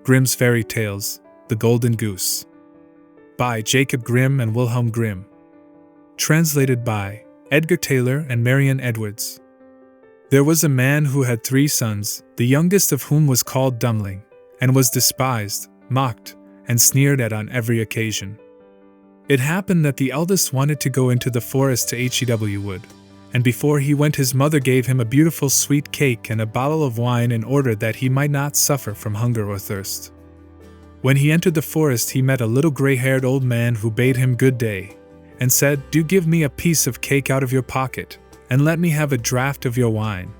Grimm's Fairy Tales, The Golden Goose. By Jacob Grimm and Wilhelm Grimm. Translated by Edgar Taylor and Marian Edwards. There was a man who had 3 sons, the youngest of whom was called Dummling, and was despised, mocked, and sneered at on every occasion. It happened that the eldest wanted to go into the forest to Hew wood, and before he went his mother gave him a beautiful sweet cake and a bottle of wine in order that he might not suffer from hunger or thirst. When he entered the forest he met a little gray-haired old man who bade him good day, and said, "Do give me a piece of cake out of your pocket, and let me have a draught of your wine.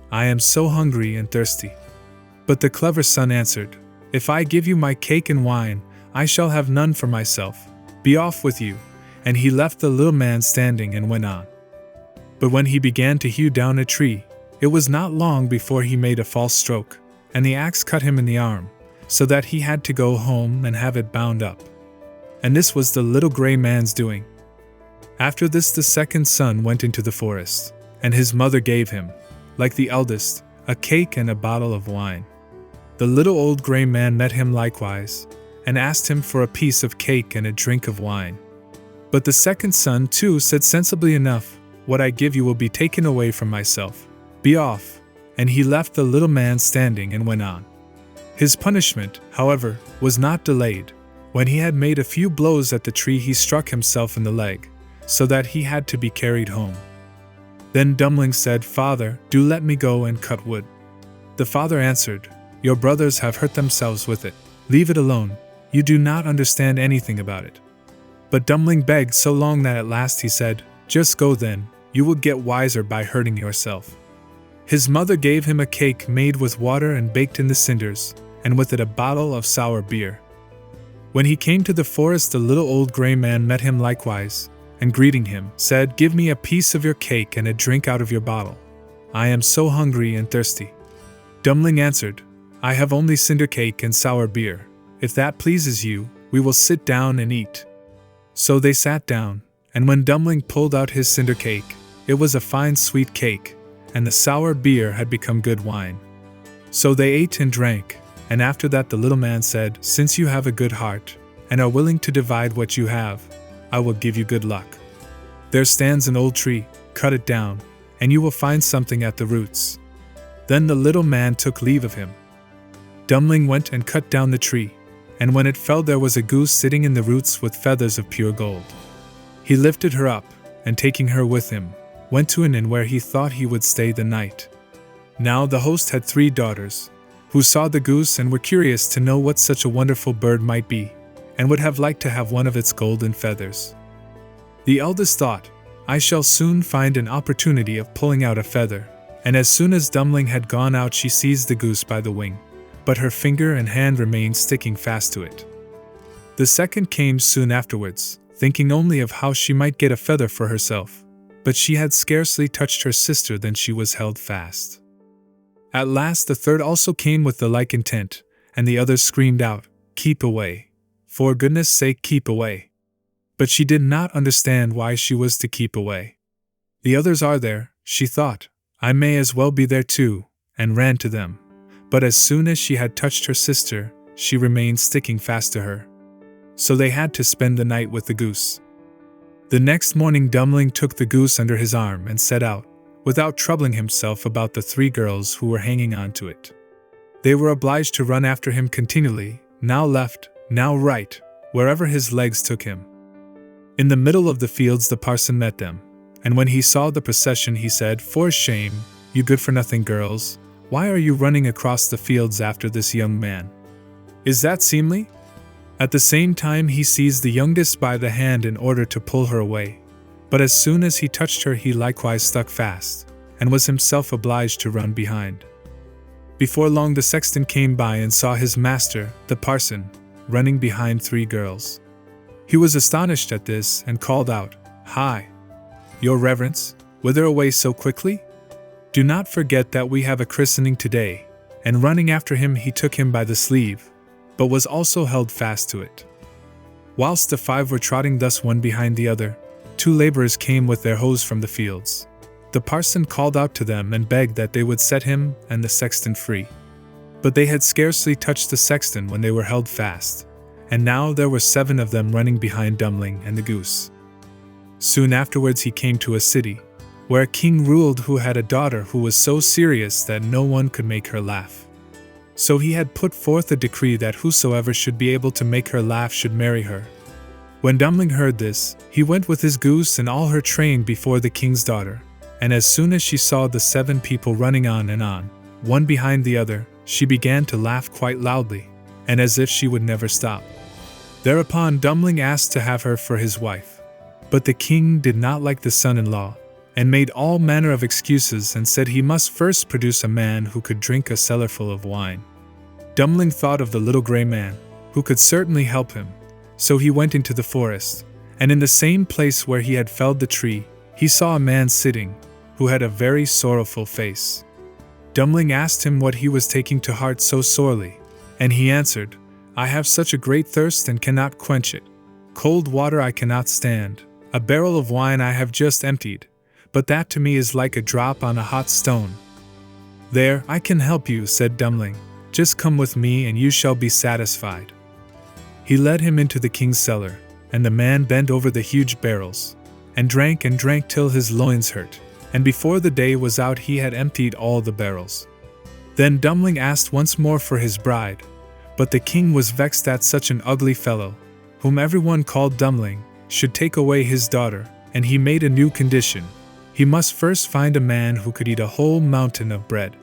I am so hungry and thirsty." But the clever son answered, "If I give you my cake and wine, I shall have none for myself. Be off with you." And he left the little man standing and went on. But when he began to hew down a tree, it was not long before he made a false stroke, and the axe cut him in the arm, so that he had to go home and have it bound up. And this was the little gray man's doing. After this the second son went into the forest, and his mother gave him, like the eldest, a cake and a bottle of wine. The little old gray man met him likewise, and asked him for a piece of cake and a drink of wine. But the second son too said sensibly enough, "What I give you will be taken away from myself. Be off." And he left the little man standing and went on. His punishment, however, was not delayed. When he had made a few blows at the tree he struck himself in the leg, so that he had to be carried home. Then Dummling said, "Father, do let me go and cut wood." The father answered, "Your brothers have hurt themselves with it. Leave it alone. You do not understand anything about it." But Dummling begged so long that at last he said, "Just go then. You will get wiser by hurting yourself." His mother gave him a cake made with water and baked in the cinders, and with it a bottle of sour beer. When he came to the forest the little old gray man met him likewise, and greeting him, said, "Give me a piece of your cake and a drink out of your bottle. I am so hungry and thirsty." Dummling answered, "I have only cinder cake and sour beer. If that pleases you, we will sit down and eat." So they sat down, and when Dummling pulled out his cinder cake, it was a fine sweet cake, and the sour beer had become good wine. So they ate and drank, and after that the little man said, "Since you have a good heart, and are willing to divide what you have, I will give you good luck. There stands an old tree, cut it down, and you will find something at the roots." Then the little man took leave of him. Dummling went and cut down the tree, and when it fell there was a goose sitting in the roots with feathers of pure gold. He lifted her up, and taking her with him, went to an inn where he thought he would stay the night. Now the host had 3 daughters, who saw the goose and were curious to know what such a wonderful bird might be, and would have liked to have one of its golden feathers. The eldest thought, "I shall soon find an opportunity of pulling out a feather," and as soon as Dummling had gone out she seized the goose by the wing, but her finger and hand remained sticking fast to it. The second came soon afterwards, thinking only of how she might get a feather for herself, but she had scarcely touched her sister than she was held fast. At last the third also came with the like intent, and the others screamed out, "Keep away! For goodness sake, keep away!" But she did not understand why she was to keep away. "The others are there," she thought, "I may as well be there too," and ran to them. But as soon as she had touched her sister, she remained sticking fast to her. So they had to spend the night with the goose. The next morning Dummling took the goose under his arm and set out, without troubling himself about the 3 girls who were hanging on to it. They were obliged to run after him continually, now left, now right, wherever his legs took him. In the middle of the fields the parson met them, and when he saw the procession he said, "For shame, you good-for-nothing girls, why are you running across the fields after this young man? Is that seemly?" At the same time he seized the youngest by the hand in order to pull her away, but as soon as he touched her he likewise stuck fast, and was himself obliged to run behind. Before long the sexton came by and saw his master, the parson, running behind 3 girls. He was astonished at this and called out, "Hi! Your reverence, whither away so quickly? Do not forget that we have a christening today." And running after him he took him by the sleeve, but was also held fast to it. Whilst the 5 were trotting thus one behind the other, 2 laborers came with their hoes from the fields. The parson called out to them and begged that they would set him and the sexton free. But they had scarcely touched the sexton when they were held fast, and now there were 7 of them running behind Dummling and the goose. Soon afterwards he came to a city, where a king ruled who had a daughter who was so serious that no one could make her laugh. So he had put forth a decree that whosoever should be able to make her laugh should marry her. When Dummling heard this, he went with his goose and all her train before the king's daughter, and as soon as she saw the 7 people running on and on, one behind the other, she began to laugh quite loudly, and as if she would never stop. Thereupon Dummling asked to have her for his wife. But the king did not like the son-in-law, and made all manner of excuses and said he must first produce a man who could drink a cellarful of wine. Dummling thought of the little grey man, who could certainly help him, so he went into the forest, and in the same place where he had felled the tree, he saw a man sitting, who had a very sorrowful face. Dummling asked him what he was taking to heart so sorely, and he answered, "I have such a great thirst and cannot quench it. Cold water I cannot stand. A barrel of wine I have just emptied, but that to me is like a drop on a hot stone." "There, I can help you," said Dummling. "Just come with me and you shall be satisfied." He led him into the king's cellar, and the man bent over the huge barrels, and drank till his loins hurt, and before the day was out he had emptied all the barrels. Then Dummling asked once more for his bride, but the king was vexed that such an ugly fellow, whom everyone called Dummling, should take away his daughter, and he made a new condition. He must first find a man who could eat a whole mountain of bread.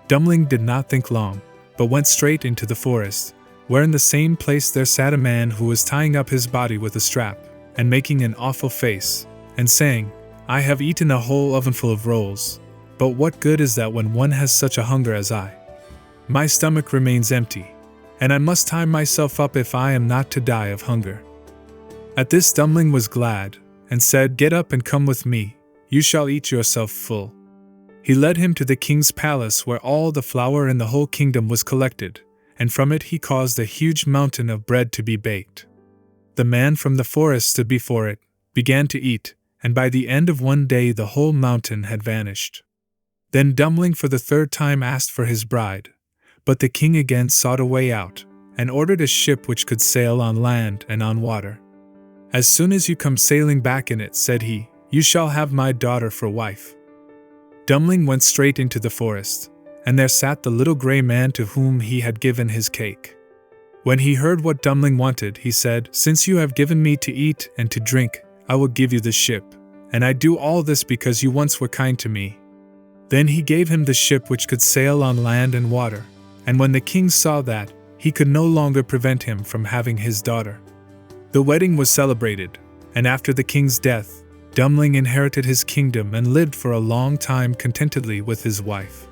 Dummling did not think long, but went straight into the forest, where in the same place there sat a man who was tying up his body with a strap, and making an awful face, and saying, "I have eaten a whole ovenful of rolls, but what good is that when one has such a hunger as I? My stomach remains empty, and I must tie myself up if I am not to die of hunger." At this Dummling was glad, and said, "Get up and come with me, you shall eat yourself full." He led him to the king's palace where all the flour in the whole kingdom was collected, and from it he caused a huge mountain of bread to be baked. The man from the forest stood before it, began to eat, and by the end of one day the whole mountain had vanished. Then Dummling for the 3rd time asked for his bride, but the king again sought a way out, and ordered a ship which could sail on land and on water. "As soon as you come sailing back in it," said he, "you shall have my daughter for wife." Dummling went straight into the forest, and there sat the little grey man to whom he had given his cake. When he heard what Dummling wanted, he said, "Since you have given me to eat and to drink, I will give you the ship, and I do all this because you once were kind to me." Then he gave him the ship which could sail on land and water, and when the king saw that, he could no longer prevent him from having his daughter. The wedding was celebrated, and after the king's death, Dummling inherited his kingdom and lived for a long time contentedly with his wife.